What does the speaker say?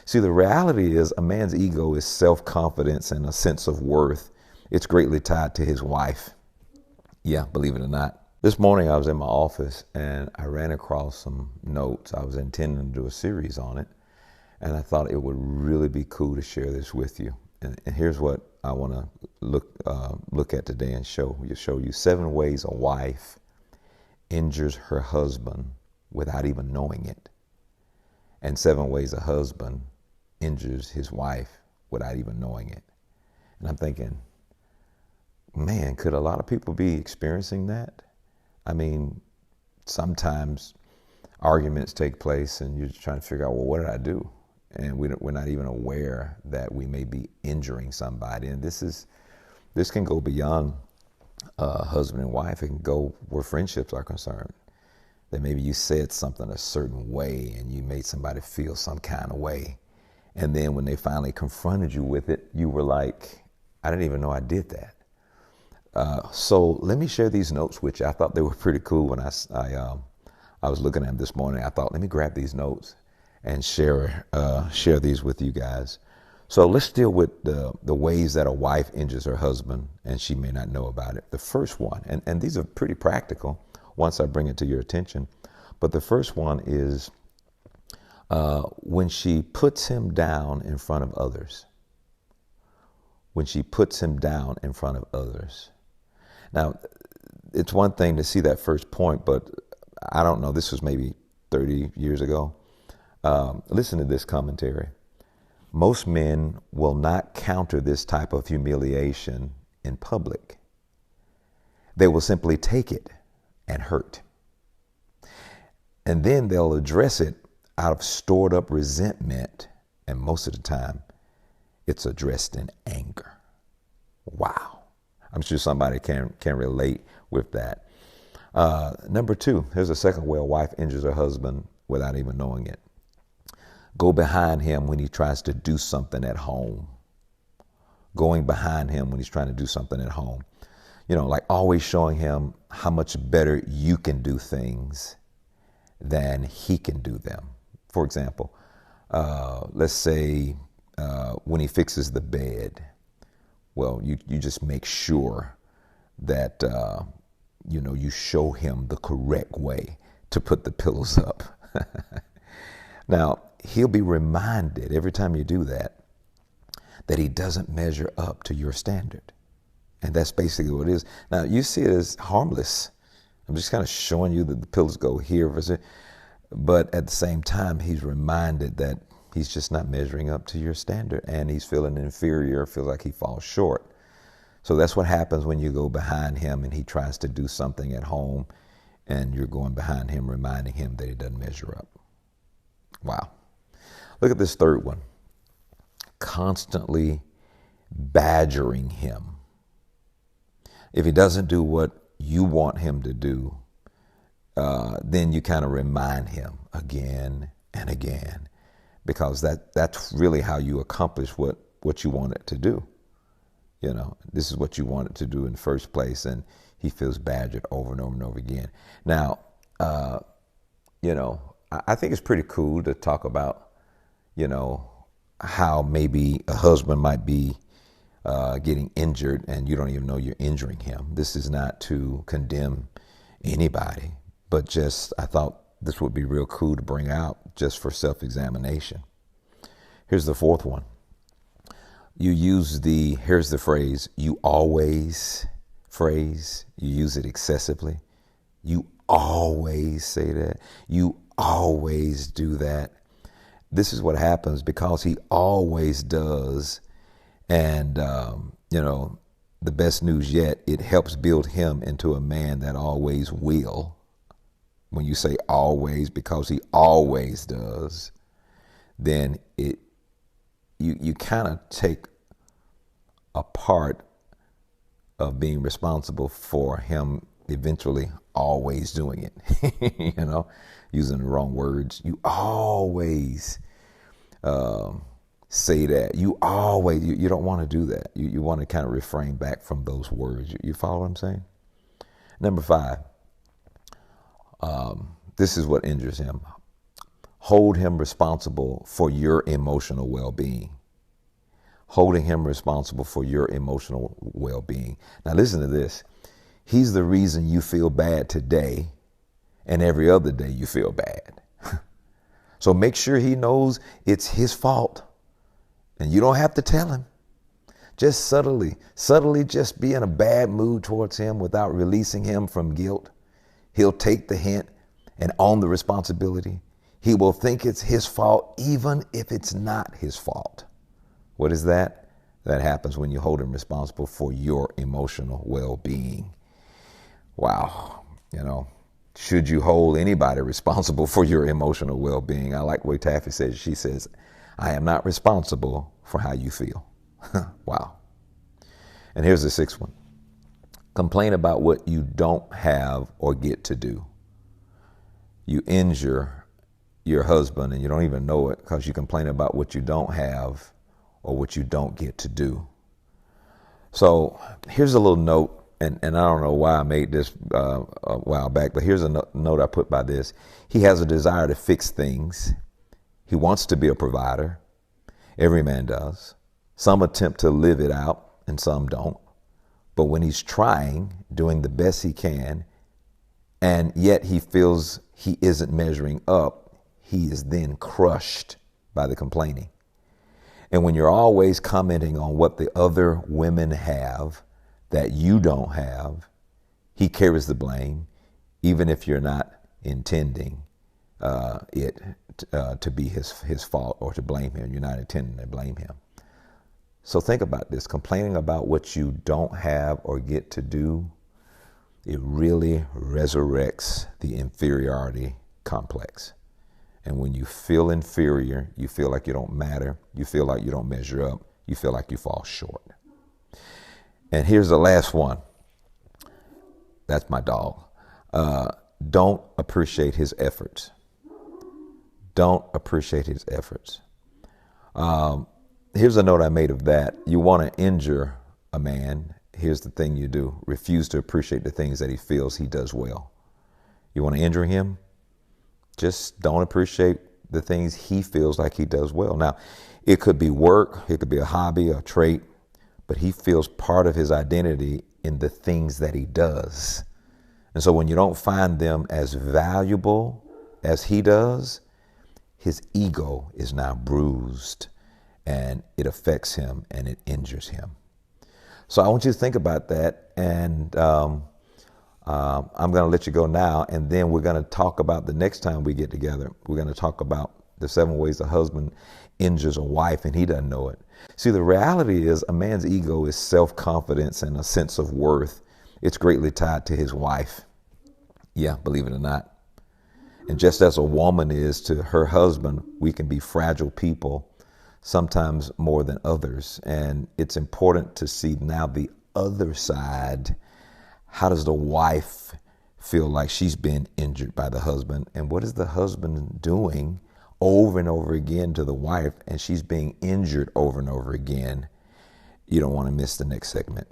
See, the reality is a man's ego is self-confidence and a sense of worth. It's greatly tied to his wife. Yeah, believe it or not. This morning I was in my office and I ran across some notes. I was intending to do a series on it, and I thought it would really be cool to share this with you. And here's what I want to look at today and show you 7 ways a wife injures her husband without even knowing it, and 7 ways a husband injures his wife without even knowing it. And I'm thinking, man, could a lot of people be experiencing that? I mean, sometimes arguments take place and you're just trying to figure out, well, what did I do? And we're not even aware that we may be injuring somebody. And this can go beyond husband and wife. It can go where friendships are concerned. That maybe you said something a certain way and you made somebody feel some kind of way. And then when they finally confronted you with it, you were like, I didn't even know I did that. So let me share these notes with you. I thought they were pretty cool when I was looking at them this morning. I thought, let me grab these notes and share these with you guys. So let's deal with the ways that a wife injures her husband and she may not know about it. The first one, and these are pretty practical once I bring it to your attention, but the first one is when she puts him down in front of others. When she puts him down in front of others. Now, it's one thing to see that first point, but I don't know, this was maybe 30 years ago. Listen to this commentary. Most men will not counter this type of humiliation in public. They will simply take it and hurt. And then they'll address it out of stored up resentment, and most of the time, it's addressed in anger. Wow. I'm sure somebody can relate with that. Number 2, here's a second way a wife injures her husband without even knowing it. Go behind him when he tries to do something at home. Going behind him when he's trying to do something at home. You know, like always showing him how much better you can do things than he can do them. For example, let's say when he fixes the bed, well, you just make sure that, you show him the correct way to put the pillows up. Now, he'll be reminded every time you do that he doesn't measure up to your standard. And that's basically what it is. Now, you see it as harmless. I'm just kind of showing you that the pillows go here. But at the same time, he's reminded that he's just not measuring up to your standard, and he's feeling inferior, feels like he falls short. So that's what happens when you go behind him and he tries to do something at home, and you're going behind him, reminding him that he doesn't measure up. Wow. Look at this third one. Constantly badgering him. If he doesn't do what you want him to do, then you kind of remind him again and again, because that's really how you accomplish what you want it to do. You know, this is what you want it to do in the first place, and he feels badgered over and over and over again. Now, I think it's pretty cool to talk about, how maybe a husband might be getting injured and you don't even know you're injuring him. This is not to condemn anybody, but just I thought this would be real cool to bring out just for self-examination. Here's the fourth one. You use here's the phrase, you always phrase. You use it excessively. You always say that. You always do that. This is what happens because he always does. And, the best news yet, it helps build him into a man that always will. When you say always, because he always does, then you kind of take a part of being responsible for him eventually always doing it, using the wrong words. You always say that. You always, you don't want to do that. You want to kind of refrain back from those words. You follow what I'm saying? Number 5, this is what injures him. hold him responsible for your emotional well-being. Holding him responsible for your emotional well-being. Now listen to this. He's the reason you feel bad today, and every other day you feel bad. So make sure he knows it's his fault. And you don't have to tell him. Just subtly just be in a bad mood towards him without releasing him from guilt. He'll take the hint and own the responsibility. He will think it's his fault, even if it's not his fault. What is that? That happens when you hold him responsible for your emotional well-being. Wow. Should you hold anybody responsible for your emotional well-being? I like the way Taffy says. She says, I am not responsible for how you feel. Wow. And here's the sixth one. Complain about what you don't have or get to do. You injure your husband and you don't even know it because you complain about what you don't have or what you don't get to do. So here's a little note, and I don't know why I made this a while back, but here's a note I put by this. He has a desire to fix things. He wants to be a provider. Every man does. Some attempt to live it out and some don't. But when he's trying, doing the best he can, and yet he feels he isn't measuring up, he is then crushed by the complaining. And when you're always commenting on what the other women have that you don't have, he carries the blame, even if you're not intending it to be his fault or to blame him. You're not intending to blame him. So think about this. Complaining about what you don't have or get to do, it really resurrects the inferiority complex. And when you feel inferior, you feel like you don't matter, you feel like you don't measure up, you feel like you fall short. And here's the last one. That's my dog. Don't appreciate his efforts. Don't appreciate his efforts. Here's a note I made of that. You want to injure a man. Here's the thing you do. Refuse to appreciate the things that he feels he does well. You want to injure him? Just don't appreciate the things he feels like he does well. Now, it could be work, it could be a hobby, a trait, but he feels part of his identity in the things that he does. And so when you don't find them as valuable as he does, his ego is now bruised and it affects him and it injures him. So I want you to think about that, and I'm going to let you go now, and then we're going to talk about the next time we get together. We're going to talk about the 7 ways a husband injures a wife and he doesn't know it. See, the reality is a man's ego is self-confidence and a sense of worth. It's greatly tied to his wife. Yeah, believe it or not. And just as a woman is to her husband, we can be fragile people, sometimes more than others. And it's important to see now the other side. How does the wife feel like she's been injured by the husband? And what is the husband doing over and over again to the wife? And she's being injured over and over again. You don't want to miss the next segment.